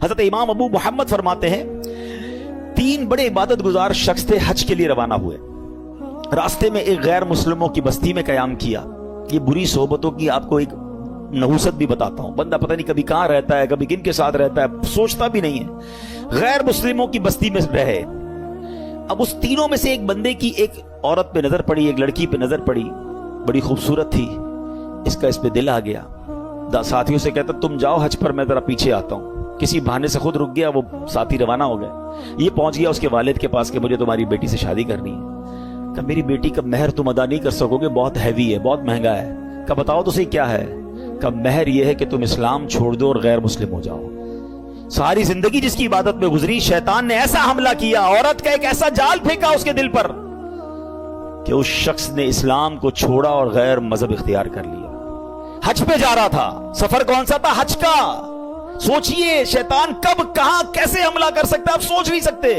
حضرت امام ابو محمد فرماتے ہیں تین بڑے عبادت گزار شخص تھے، حج کے لیے روانہ ہوئے، راستے میں ایک غیر مسلموں کی بستی میں قیام کیا۔ یہ بری صحبتوں کی آپ کو ایک نحوست بھی بتاتا ہوں، بندہ پتہ نہیں کبھی کہاں رہتا ہے، کبھی کن کے ساتھ رہتا ہے، سوچتا بھی نہیں ہے۔ غیر مسلموں کی بستی میں رہے، اب اس تینوں میں سے ایک بندے کی ایک عورت پہ نظر پڑی، ایک لڑکی پہ نظر پڑی، بڑی خوبصورت تھی، اس کا اس پہ دل آ گیا۔ ساتھیوں سے کہتا تم جاؤ حج پر، میں ذرا پیچھے آتا ہوں۔ کسی بہانے سے خود رک گیا، وہ ساتھی روانہ ہو گئے۔ یہ پہنچ گیا اس کے والد کے پاس کہ مجھے تمہاری بیٹی سے شادی کرنی ہے۔ کہ میری بیٹی کا مہر تم ادا نہیں کر سکو گے، بہت ہیوی ہے، بہت مہنگا ہے۔ کہ بتاؤ تو صحیح کیا ہے؟ کہ مہر یہ ہے کہ تم اسلام چھوڑ دو اور غیر مسلم ہو جاؤ۔ ساری زندگی جس کی عبادت میں گزری، شیطان نے ایسا حملہ کیا، عورت کا ایک ایسا جال پھینکا اس کے دل پر کہ اس شخص نے اسلام کو چھوڑا اور غیر مذہب اختیار کر لیا۔ حج پہ جا رہا تھا، سفر کون سا تھا؟ حج کا۔ سوچئے شیطان کب کہاں کیسے حملہ کر سکتا ہے، آپ سوچ نہیں سکتے۔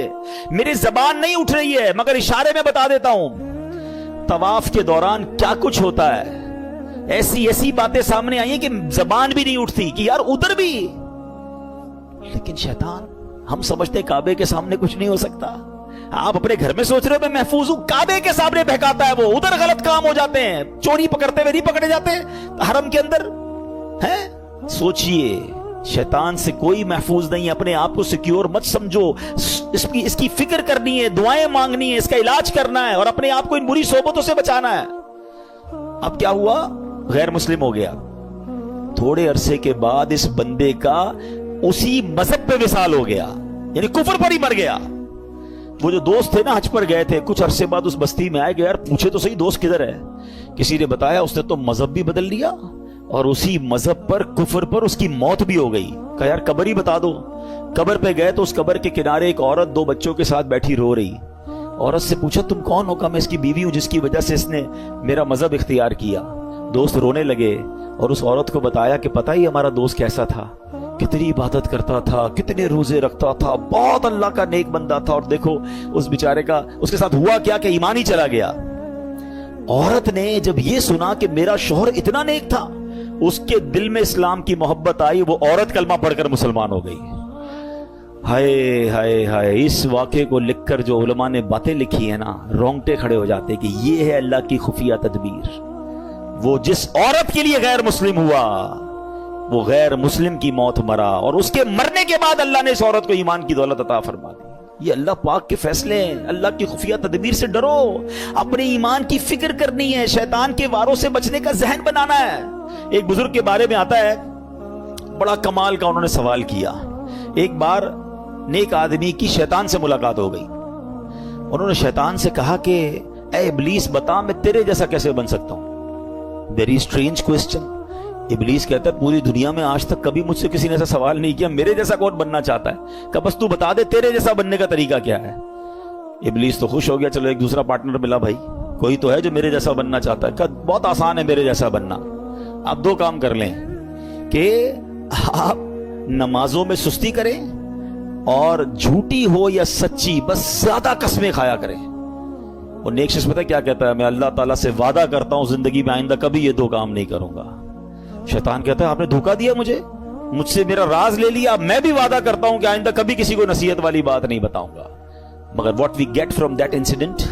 میری زبان نہیں اٹھ رہی ہے مگر اشارے میں بتا دیتا ہوں، طواف کے دوران کیا کچھ ہوتا ہے۔ ایسی باتیں سامنے آئی ہیں کہ زبان بھی نہیں اٹھتی کہ یار ادھر بھی۔ لیکن شیطان، ہم سمجھتے کعبے کے سامنے کچھ نہیں ہو سکتا۔ آپ اپنے گھر میں سوچ رہے ہو میں محفوظ ہوں، کعبے کے سامنے بہکاتا ہے وہ، ادھر غلط کام ہو جاتے ہیں، چوری پکڑتے ہوئے نہیں پکڑے جاتے حرم کے اندر ہیں۔ سوچئے شیطان سے کوئی محفوظ نہیں، اپنے آپ کو سیکیور مت سمجھو، اس کی فکر کرنی ہے، دعائیں مانگنی ہے، اس کا علاج کرنا ہے اور اپنے آپ کو ان بری صحبتوں سے بچانا ہے۔ اب کیا ہوا؟ غیر مسلم ہو گیا۔ تھوڑے عرصے کے بعد اس بندے کا اسی مذہب پہ وصال ہو گیا، یعنی کفر پر ہی مر گیا۔ وہ جو دوست تھے نا حج پر گئے تھے، کچھ عرصے بعد اس بستی میں آئے گئے، یار پوچھے تو صحیح دوست کدھر ہے؟ کسی نے بتایا اس نے تو مذہب بھی بدل لیا اور اسی مذہب پر، کفر پر اس کی موت بھی ہو گئی۔ کہا یار قبر ہی بتا دو۔ قبر پہ گئے تو اس قبر کے کنارے ایک عورت 2 بچوں کے ساتھ بیٹھی رو رہی۔ عورت سے پوچھا تم کون ہو؟ کہا میں اس کی بیوی ہوں جس کی وجہ سے اس نے میرا مذہب اختیار کیا۔ دوست رونے لگے اور اس عورت کو بتایا کہ پتہ ہی ہمارا دوست کیسا تھا، کتنی عبادت کرتا تھا، کتنے روزے رکھتا تھا، بہت اللہ کا نیک بندہ تھا، اور دیکھو اس بیچارے کا اس کے ساتھ ہوا کیا کہ ایمان ہی چلا گیا۔ عورت نے جب یہ سنا کہ میرا شوہر اتنا نیک تھا، اس کے دل میں اسلام کی محبت آئی، وہ عورت کلمہ پڑھ کر مسلمان ہو گئی۔ ہائے ہائے ہائے، اس واقعے کو لکھ کر جو علماء نے باتیں لکھی ہیں نا، رونگٹے کھڑے ہو جاتے کہ یہ ہے اللہ کی خفیہ تدبیر۔ وہ جس عورت کے لیے غیر مسلم ہوا، وہ غیر مسلم کی موت مرا، اور اس کے مرنے کے بعد اللہ نے اس عورت کو ایمان کی دولت عطا فرما دی۔ یہ اللہ پاک کے فیصلے ہیں، اللہ کی خفیہ تدبیر سے ڈرو، اپنے ایمان کی فکر کرنی ہے، شیطان کے واروں سے بچنے کا ذہن بنانا ہے۔ ایک بزرگ کے بارے میں آتا ہے، بڑا کمال کا انہوں نے سوال کیا۔ ایک بار نیک آدمی کی شیطان سے ملاقات ہو گئی، انہوں نے شیطان سے کہا کہ اے ابلیس بتا میں تیرے جیسا کیسے بن سکتا ہوں؟ Very strange question. ابلیس کہتا ہے پوری دنیا میں آج تک کبھی مجھ سے کسی نے ایسا سوال نہیں کیا، میرے جیسا کون بننا چاہتا ہے؟ کہ بس تو بتا دے تیرے جیسا بننے کا طریقہ کیا ہے۔ ابلیس تو خوش ہو گیا، چلو ایک دوسرا پارٹنر ملا، بھائی کوئی تو ہے جو میرے جیسا بننا چاہتا ہے۔ کہ بہت آسان ہے میرے جیسا بننا، آپ 2 کام کر لیں کہ آپ نمازوں میں سستی کریں اور جھوٹی ہو یا سچی بس زیادہ قسمیں کھایا کریں۔ اور نیک شخص پتہ کیا کہتا ہے؟ میں اللہ تعالیٰ سے وعدہ کرتا ہوں زندگی میں آئندہ کبھی یہ 2 کام نہیں کروں گا۔ شیطان کہتا ہے آپ نے دھوکہ دیا مجھ سے میرا راز لے لیا، میں بھی وعدہ کرتا ہوں کہ آئندہ کبھی کسی کو نصیحت والی بات نہیں بتاؤں گا۔ مگر what we get from that incident،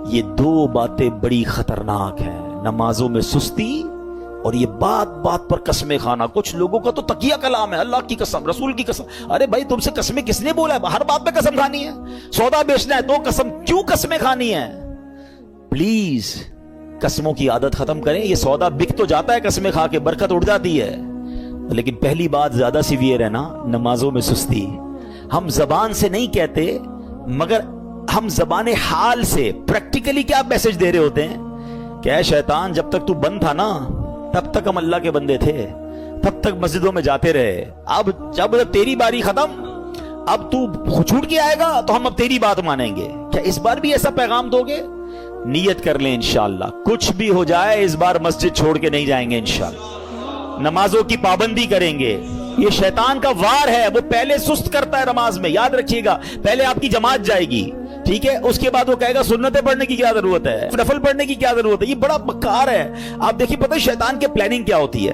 یہ 2 باتیں بڑی خطرناک ہیں، نمازوں میں سستی اور یہ بات پر قسمیں کھانا۔ کچھ لوگوں کا تو تقیہ کلام ہے، اللہ کی قسم، رسول کی قسم۔ ارے بھائی تم سے قسمیں کس نے بولا ہے؟ ہر بات پہ قسم کھانی ہے؟ سودا بیچنا ہے تو قسم، کیوں قسمیں کھانی ہے؟ پلیز قسموں کی عادت ختم کریں۔ یہ سودا بک تو جاتا ہے قسمیں کھا کے، برکت اڑ جاتی ہے، لیکن پہلی بات زیادہ سیویئر ہے نا، نمازوں میں سستی۔ ہم زبان سے نہیں کہتے مگر ہم زبان حال سے پریکٹیکلی کیا میسج دے رہے ہوتے ہیں کہ اے شیطان جب تک تو بند تھا نا تب تک ہم اللہ کے بندے تھے، تب تک مسجدوں میں جاتے رہے، اب جب تیری باری ختم، اب تو چھوٹ کے آئے گا تو ہم اب تیری بات مانیں گے۔ کیا اس بار بھی ایسا پیغام دو گے؟ نیت کر لیں انشاءاللہ، کچھ بھی ہو جائے اس بار مسجد چھوڑ کے نہیں جائیں گے انشاءاللہ، نمازوں کی پابندی کریں گے۔ یہ شیطان کا وار ہے، وہ پہلے سست کرتا ہے نماز میں، یاد رکھیے گا۔ پہلے آپ کی جماعت جائے گی، ٹھیک ہے، اس کے بعد وہ کہے گا سنتیں پڑھنے کی کیا ضرورت ہے، نفل پڑھنے کی کیا ضرورت ہے۔ یہ بڑا مکار ہے۔ آپ دیکھیے پتہ ہے شیطان کے پلاننگ کیا ہوتی ہے؟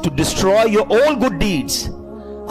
to destroy your all good deeds।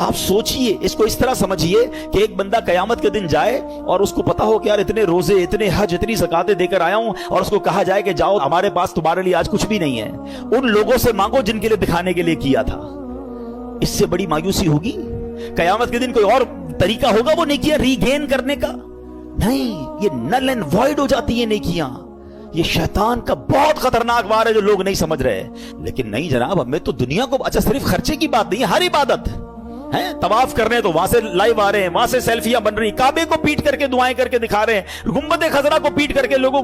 آپ سوچئے، اس کو اس طرح سمجھیے کہ ایک بندہ قیامت کے دن جائے اور اس کو پتا ہو کہ یار اتنے روزے، اتنے حج، اتنی زکاتیں دے کر آیا ہوں، اور اس کو کہا جائے کہ جاؤ ہمارے پاس تمہارے لیے آج کچھ بھی نہیں ہے، ان لوگوں سے مانگو جن کے لیے دکھانے کے لیے کیا تھا۔ اس سے بڑی مایوسی ہوگی؟ قیامت کے دن کوئی اور طریقہ ہوگا وہ نیکیاں ری گین کرنے کا؟ نہیں، یہ نل اینڈ وائڈ ہو جاتی ہیں نیکیاں۔ یہ شیطان کا بہت خطرناک وار ہے جو لوگ نہیں سمجھ رہے۔ لیکن نہیں جناب، ہمیں تو دنیا کو، اچھا صرف خرچے کی بات نہیں ہے، ہر عبادت ہے، طواف کر رہے ہیں تو وہاں سے لائیو آ رہے ہیں، وہاں سے سیلفیاں بن رہی ہیں، کعبے کو پیٹ کر کے دعائیں کر کے دکھا رہے ہیں، گنبد خضرا کو پیٹ کر کے لوگوں،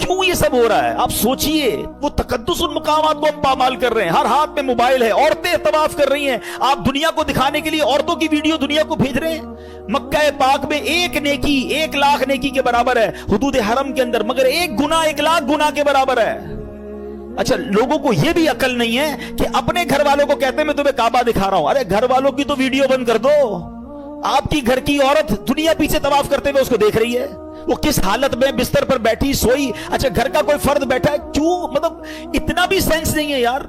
کیوں یہ سب ہو رہا ہے؟ آپ سوچئے، وہ تقدس ان مقامات کو ہم پامال کر رہے ہیں، ہر ہاتھ میں موبائل ہے، عورتیں طواف کر رہی ہیں، آپ دنیا کو دکھانے کے لیے عورتوں کی ویڈیو دنیا کو بھیج رہے ہیں۔ مکہ پاک میں ایک نیکی 1,00,000 نیکی کے برابر ہے حدود حرم کے اندر، مگر ایک گناہ 1,00,000 گناہ کے برابر ہے۔ اچھا، لوگوں کو یہ بھی عقل نہیں ہے کہ اپنے گھر والوں کو کہتے ہیں میں تمہیں کعبہ دکھا رہا ہوں، ارے گھر والوں کی تو ویڈیو بند کر دو، آپ کی گھر کی عورت دنیا پیچھے طواف کرتے ہوئے اس کو دیکھ رہی ہے، وہ کس حالت میں بستر پر بیٹھی سوئی، اچھا گھر کا کوئی فرد بیٹھا ہے، کیوں؟ مطلب اتنا بھی سینس نہیں ہے یار۔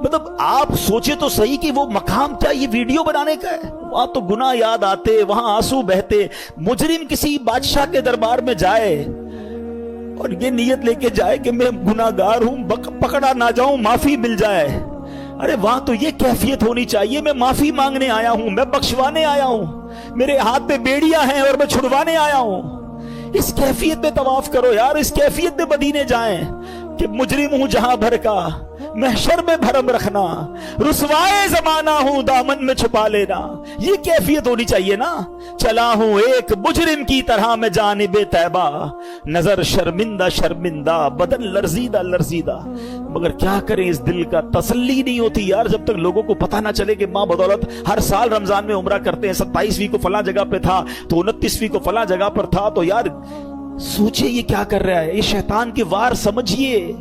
مطلب آپ سوچے تو صحیح کہ وہ مقام کیا یہ ویڈیو بنانے کا ہے؟ وہاں تو گناہ یاد آتے، وہاں آنسو بہتے، مجرم کسی بادشاہ کے دربار میں جائے اور یہ نیت لے کے جائے کہ میں گناہگار ہوں، پکڑا نہ جاؤں، معافی مل جائے، ارے وہاں تو یہ کیفیت ہونی چاہیے، میں معافی مانگنے آیا ہوں، میں بخشوانے آیا ہوں، میرے ہاتھ میں بیڑیاں ہیں اور میں چھڑوانے آیا ہوں۔ اس کیفیت میں طواف کرو یار، اس کیفیت میں مدینے جائیں کہ مجرم ہوں جہاں بھر کا، محشر میں بھرم رکھنا، رسوائے زمانہ ہوں دامن میں چھپا لینا، یہ کیفیت ہونی چاہیے نا۔ چلا ہوں ایک مجرم کی طرح میں جانب طیبہ، نظر شرمندہ شرمندہ، بدن لرزیدہ لرزیدہ، مگر کیا کریں اس دل کا تسلی نہیں ہوتی یار، جب تک لوگوں کو پتہ نہ چلے کہ ماں بدولت ہر سال رمضان میں عمرہ کرتے ہیں، 27ویں کو فلاں جگہ پہ تھا تو 29ویں کو فلاں جگہ پر تھا، تو یار سوچے یہ کیا کر رہا ہے، یہ شیطان کے وار سمجھیے،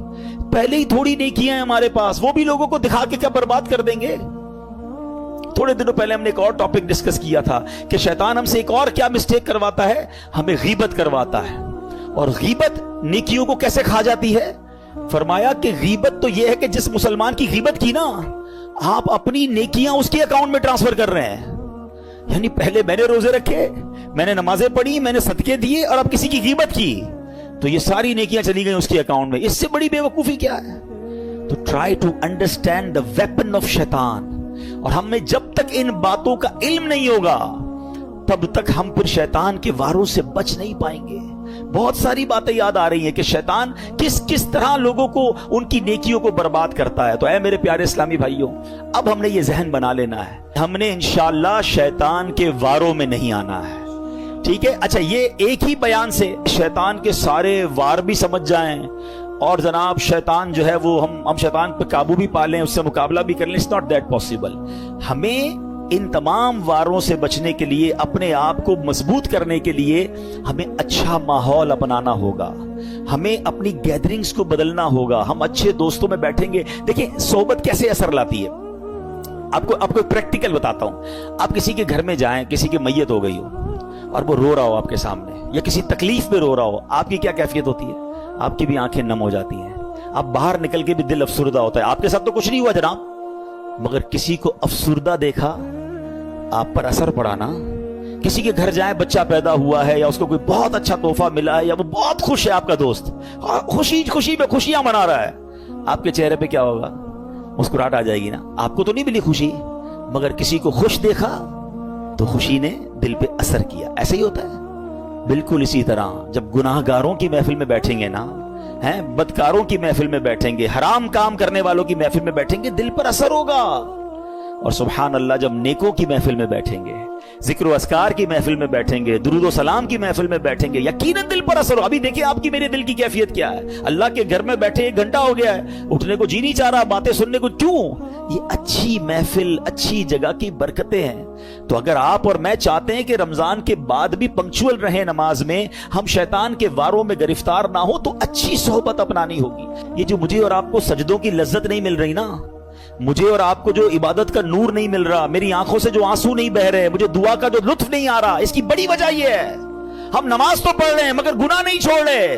پہلے ہی تھوڑی نیکیاں ہیں ہمارے پاس، وہ بھی لوگوں کو دکھا کے کیا برباد کر دیں گے۔ تھوڑے دنوں پہلے ہم نے ایک اور ٹاپک ڈسکس کیا تھا کہ شیطان ہم سے ایک اور کیا مسٹیک کرواتا ہے، ہمیں غیبت کرواتا ہے، اور غیبت نیکیوں کو کیسے کھا جاتی ہے؟ فرمایا کہ غیبت تو یہ ہے کہ جس مسلمان کی غیبت کی نا، آپ اپنی نیکیاں اس کے اکاؤنٹ میں ٹرانسفر کر رہے ہیں، یعنی پہلے میں نے روزے رکھے، میں نے نمازیں پڑھی، میں نے صدقے دیے، اور اب کسی کی غیبت کی تو یہ ساری نیکیاں چلی گئیں اس کے اکاؤنٹ میں۔ اس سے بڑی بے وقوفی کیا ہے؟ تو try to understand the weapon of شیطان، اور ہمیں جب تک ان باتوں کا علم نہیں ہوگا تب تک ہم پھر شیطان کے واروں سے بچ نہیں پائیں گے۔ بہت ساری باتیں یاد آ رہی ہیں کہ شیطان کس کس طرح لوگوں کو ان کی نیکیوں کو برباد کرتا ہے۔ تو اے میرے پیارے اسلامی بھائیوں، اب ہم نے یہ ذہن بنا لینا ہے، ہم نے انشاءاللہ شیطان کے واروں میں نہیں آنا ہے، ٹھیک ہے؟ اچھا، یہ ایک ہی بیان سے شیطان کے سارے وار بھی سمجھ جائیں اور جناب شیطان جو ہے وہ ہم شیطان پہ قابو بھی پا لیں، اس سے مقابلہ بھی کر لیں، it's not that possible۔ ہمیں ان تمام واروں سے بچنے کے لیے، اپنے آپ کو مضبوط کرنے کے لیے ہمیں اچھا ماحول اپنانا ہوگا، ہمیں اپنی گیدرنگز کو بدلنا ہوگا، ہم اچھے دوستوں میں بیٹھیں گے۔ دیکھیں صحبت کیسے اثر لاتی ہے، آپ کو پریکٹیکل بتاتا ہوں۔ آپ کسی کے گھر میں جائیں، کسی کی میت ہو گئی ہو اور وہ رو رہا ہو آپ کے سامنے، یا کسی تکلیف میں رو رہا ہو، آپ کی کیا کیفیت ہوتی ہے؟ آپ کی بھی آنکھیں نم ہو جاتی ہیں، آپ باہر نکل کے بھی دل افسردہ ہوتا ہے۔ آپ کے ساتھ تو کچھ نہیں ہوا جناب، مگر کسی کو افسردہ دیکھا، آپ پر اثر پڑا نا۔ کسی کے گھر جائیں، بچہ پیدا ہوا ہے یا اس کو کوئی بہت اچھا تحفہ ملا ہے، یا وہ بہت خوش ہے آپ کا دوست، خوشی میں خوشیاں منا رہا ہے، آپ کے چہرے پہ کیا ہوگا؟ مسکراہٹ آ جائے گی نا۔ آپ کو تو نہیں ملی خوشی، مگر کسی کو خوش دیکھا تو خوشی نے دل پہ اثر کیا۔ ایسے ہی ہوتا ہے بالکل اسی طرح جب گناہ گاروں کی محفل میں بیٹھیں گے نا، بدکاروں کی محفل میں بیٹھیں گے، حرام کام کرنے والوں کی محفل میں بیٹھیں گے، دل پر اثر ہوگا۔ اور سبحان اللہ جب نیکوں کی محفل میں بیٹھیں گے، ذکر و اذکار کی محفل میں بیٹھیں گے، درود و سلام کی محفل میں بیٹھیں گے، یقیناً دل پر اثر ہو۔ ابھی دیکھیں آپ کی میرے دل کی کیفیت کیا ہے، اللہ کے گھر میں بیٹھے 1 گھنٹہ ہو گیا ہے، اٹھنے کو جی نہیں چاہ رہا، باتیں سننے کو، کیوں؟ یہ اچھی محفل، اچھی جگہ کی برکتیں ہیں۔ تو اگر آپ اور میں چاہتے ہیں کہ رمضان کے بعد بھی پنکچول رہیں نماز میں، ہم شیطان کے واروں میں گرفتار نہ ہو، تو اچھی صحبت اپنانی ہوگی۔ یہ جو مجھے اور آپ کو سجدوں کی لذت نہیں مل رہی نا، مجھے اور آپ کو جو عبادت کا نور نہیں مل رہا، میری آنکھوں سے جو آنسو نہیں بہ رہے، مجھے دعا کا جو لطف نہیں آ رہا، اس کی بڑی وجہ یہ ہے ہم نماز تو پڑھ رہے ہیں مگر گناہ نہیں چھوڑ رہے۔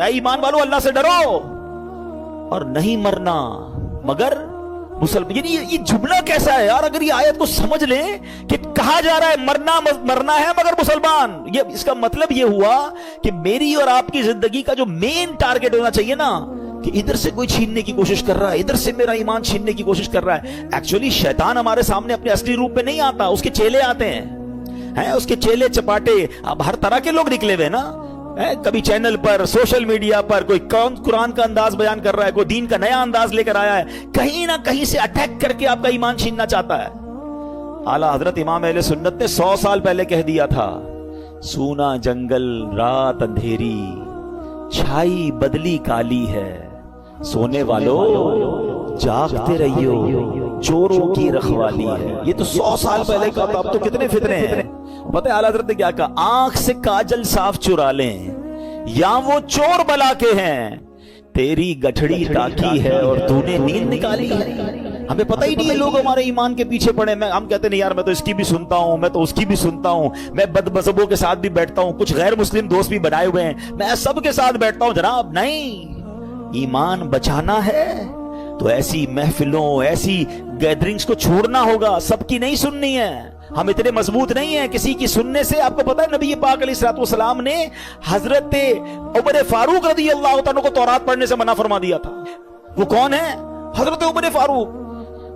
اے ایمان والو اللہ سے ڈرو اور نہیں مرنا مگر مسلمان. یعنی یہ جملہ کیسا ہے یار؟ اگر یہ آیت کو سمجھ لیں کہ کہا جا رہا ہے مرنا ہے مگر مسلمان, یہ اس کا مطلب یہ ہوا کہ میری اور آپ کی زندگی کا جو مین ٹارگٹ ہونا چاہیے نا, کہ ادھر سے کوئی چھیننے کی کوشش کر رہا ہے, ادھر سے میرا ایمان چھیننے کی کوشش کر رہا ہے. ایکچولی شیطان ہمارے سامنے اپنے اصلی روپ میں نہیں آتا, اس کے چیلے آتے ہیں, اس کے چیلے چپاٹے اب ہر طرح کے لوگ نکلے ہوئے نا. کبھی چینل پر, سوشل میڈیا پر کوئی قرآن کا انداز بیان کر رہا ہے, کوئی دین کا نیا انداز لے کر آیا ہے, کہیں نہ کہیں سے اٹیک کر کے آپ کا ایمان چھیننا چاہتا ہے. اعلیٰ حضرت امام اہل سنت نے 100 سال پہلے کہہ دیا تھا, سونا جنگل رات اندھیری چھائی بدلی کالی ہے, سونے والوں جاگتے رہیو چوروں کی رکھوالی ہے. یہ تو 100 سال پہلے کا تھا, اب تو کتنے فتنے ہیں. پتہ ہے اعلیٰ حضرت نے کیا کہا, آنکھ سے کاجل صاف چرا لیں یا وہ چور بلا کے ہیں, تیری گٹھڑی تاکی ہے اور تو نے نیند نکالی ہے. ہمیں پتہ ہی نہیں ہے, لوگ ہمارے ایمان کے پیچھے پڑے. ہم کہتے نہیں یار میں تو اس کی بھی سنتا ہوں, میں تو اس کی بھی سنتا ہوں, میں بد مذہبوں کے ساتھ بھی بیٹھتا ہوں, کچھ غیر مسلم دوست بھی بنائے ہوئے ہیں, میں سب کے ساتھ بیٹھتا ہوں. جناب نہیں, ایمان بچانا ہے تو ایسی محفلوں ایسی گیدرنگز کو چھوڑنا ہوگا, سب کی نہیں سننی ہے. ہم اتنے مضبوط نہیں ہیں کسی کی سننے سے. آپ کو پتہ ہے نبی پاک علیہ الصلوۃ والسلام نے حضرت عمر فاروق رضی اللہ عنہ کو تورات پڑھنے سے منع فرما دیا تھا. وہ کون ہے؟ حضرت عمر فاروق.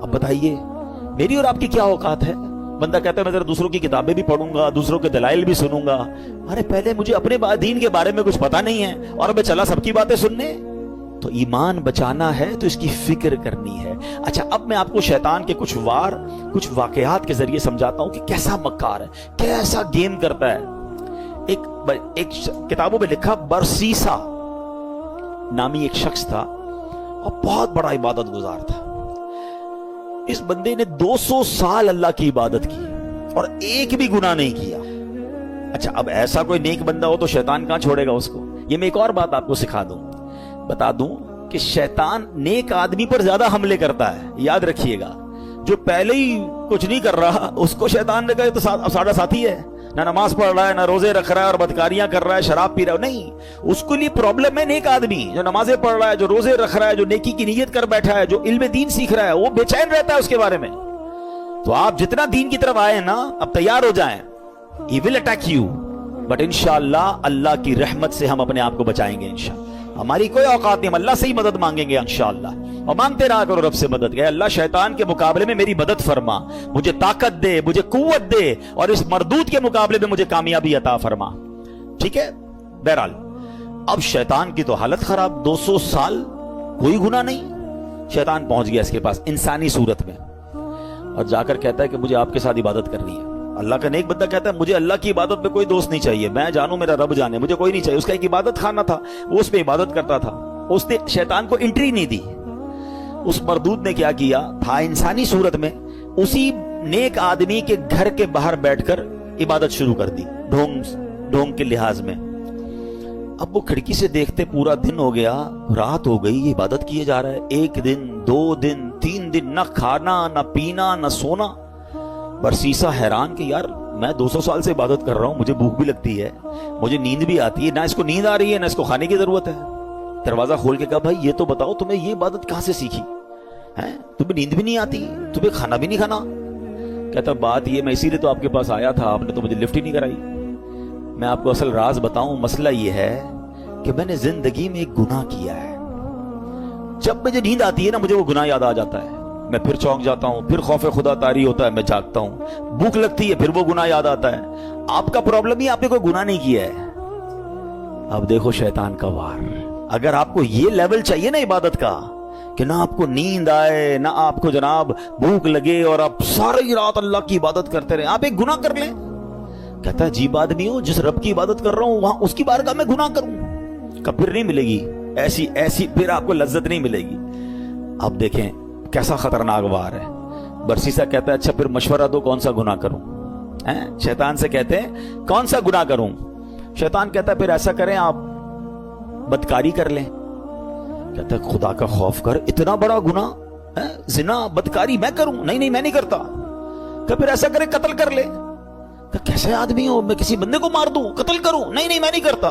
اب بتائیے میری اور آپ کی کیا اوقات ہے؟ بندہ کہتا ہے میں ذرا دوسروں کی کتابیں بھی پڑھوں گا, دوسروں کے دلائل بھی سنوں گا. ارے پہلے مجھے اپنے دین کے بارے میں کچھ پتا نہیں ہے اور میں چلا سب کی باتیں سننے. تو ایمان بچانا ہے تو اس کی فکر کرنی ہے. اچھا اب میں آپ کو شیطان کے کچھ واقعات کے ذریعے سمجھاتا ہوں کہ کیسا مکار ہے, کیسا گیم کرتا ہے. ایک کتابوں میں لکھا, برسیسا نامی ایک شخص تھا اور بہت بڑا عبادت گزار تھا. اس بندے نے 200 سال اللہ کی عبادت کی اور ایک بھی گناہ نہیں کیا. اچھا اب ایسا کوئی نیک بندہ ہو تو شیطان کہاں چھوڑے گا اس کو. یہ میں ایک اور بات آپ کو سکھا دوں, بتا دوں کہ شیطان نیک آدمی پر زیادہ حملے کرتا ہے. یاد رکھیے گا, جو پہلے ہی کچھ نہیں کر رہا اس کو شیطان نے کہا تو ساڑھا ساتھی ہے, نہ نماز پڑھ رہا ہے, نہ روزے رکھ رہا ہے اور بدکاریاں کر رہا ہے, شراب پی رہا ہے. نہیں, اس کو لیے پرابلم ہے نیک آدمی جو نمازیں پڑھ رہا ہے, جو روزے رکھ رہا ہے, جو نیکی کی نیت کر بیٹھا ہے, جو علم دین سیکھ رہا ہے, وہ بے چین رہتا ہے اس کے بارے میں. تو آپ جتنا دین کی طرف آئے نا, اب تیار ہو جائیں, he will attack you, but انشاءاللہ اللہ کی رحمت سے ہم اپنے آپ کو بچائیں گے. انشاءاللہ ہماری کوئی اوقات نہیں, ہم اللہ سے ہی مدد مانگیں گے انشاءاللہ. اور مانگتے رہا کرو رب سے مدد, کہ اللہ شیطان کے مقابلے میں میری مدد فرما, مجھے طاقت دے, مجھے قوت دے, اور اس مردود کے مقابلے میں مجھے کامیابی عطا فرما. ٹھیک ہے. بہرحال اب شیطان کی تو حالت خراب, 200 سال کوئی گناہ نہیں. شیطان پہنچ گیا اس کے پاس انسانی صورت میں اور جا کر کہتا ہے کہ مجھے آپ کے ساتھ عبادت کرنی ہے. اللہ کا نیک بندہ کہتا ہے مجھے اللہ کی عبادت میں کوئی دوست نہیں چاہیے, میں جانوں میرا رب جانے, مجھے کوئی نہیں چاہیے. اس کا ایک عبادت خانہ تھا, وہ اس پہ عبادت کرتا تھا, اس نے شیطان کو انٹری نہیں دی. اس مردود نے کیا کیا تھا, انسانی صورت میں اسی نیک آدمی کے گھر کے باہر بیٹھ کر عبادت شروع کر دی, ڈھونگ کے لحاظ میں. اب وہ کھڑکی سے دیکھتے پورا دن ہو گیا, رات ہو گئی, یہ عبادت کیے جا رہا ہے. 1 دن 2 دن 3 دن, نہ کھانا نہ پینا نہ سونا. برسیسا حیران کہ یار میں 200 سال سے عبادت کر رہا ہوں, مجھے بھوک بھی لگتی ہے, مجھے نیند بھی آتی ہے, نہ اس کو نیند آ رہی ہے نہ اس کو کھانے کی ضرورت ہے. دروازہ کھول کے کہا بھائی یہ تو بتاؤ تمہیں یہ عبادت کہاں سے سیکھی ہے, تمہیں نیند بھی نہیں آتی, تمہیں کھانا بھی نہیں کھانا. کہتا بات یہ میں اسی لیے تو آپ کے پاس آیا تھا, آپ نے تو مجھے لفٹ ہی نہیں کرائی. میں آپ کو اصل راز بتاؤں, مسئلہ یہ ہے کہ میں نے زندگی میں ایک گناہ کیا ہے. جب مجھے نیند آتی ہے نا مجھے وہ گناہ یاد آ جاتا ہے, میں پھر چونک جاتا ہوں, پھر خوف خدا طاری ہوتا ہے, میں جاگتا ہوں, بھوک لگتی ہے پھر وہ گناہ یاد آتا ہے. آپ کا پرابلم ہی آپ نے کوئی گناہ نہیں کیا ہے. اب دیکھو شیطان کا وار. اگر آپ کو یہ لیول چاہیے نا عبادت کا کہ نہ آپ کو نیند آئے نہ آپ کو جناب بھوک لگے اور آپ ساری رات اللہ کی عبادت کرتے رہے, آپ ایک گناہ کر لیں. کہتا ہے عجیب آدمی ہو, جس رب کی عبادت کر رہا ہوں وہاں اس کی بارگاہ میں گناہ کروں, کب پھر نہیں ملے گی ایسی پھر آپ کو لذت نہیں ملے گی. اب دیکھیں کیسا خطرناک وار ہے. برسیسا کہتا ہے اچھا پھر مشورہ دو کون سا گناہ کروں. شیطان سے کہتے ہیں کون سا گناہ کروں. شیطان کہتا ہے پھر ایسا کریں آپ بدکاری کر لیں. کہتا ہے خدا کا خوف کر, اتنا بڑا گناہ زنا بدکاری میں کروں؟ نہیں میں نہیں کرتا. کہ پھر ایسا کریں قتل کر لے. کہ کیسے آدمی ہو, میں کسی بندے کو مار دوں قتل کروں؟ نہیں میں نہیں کرتا.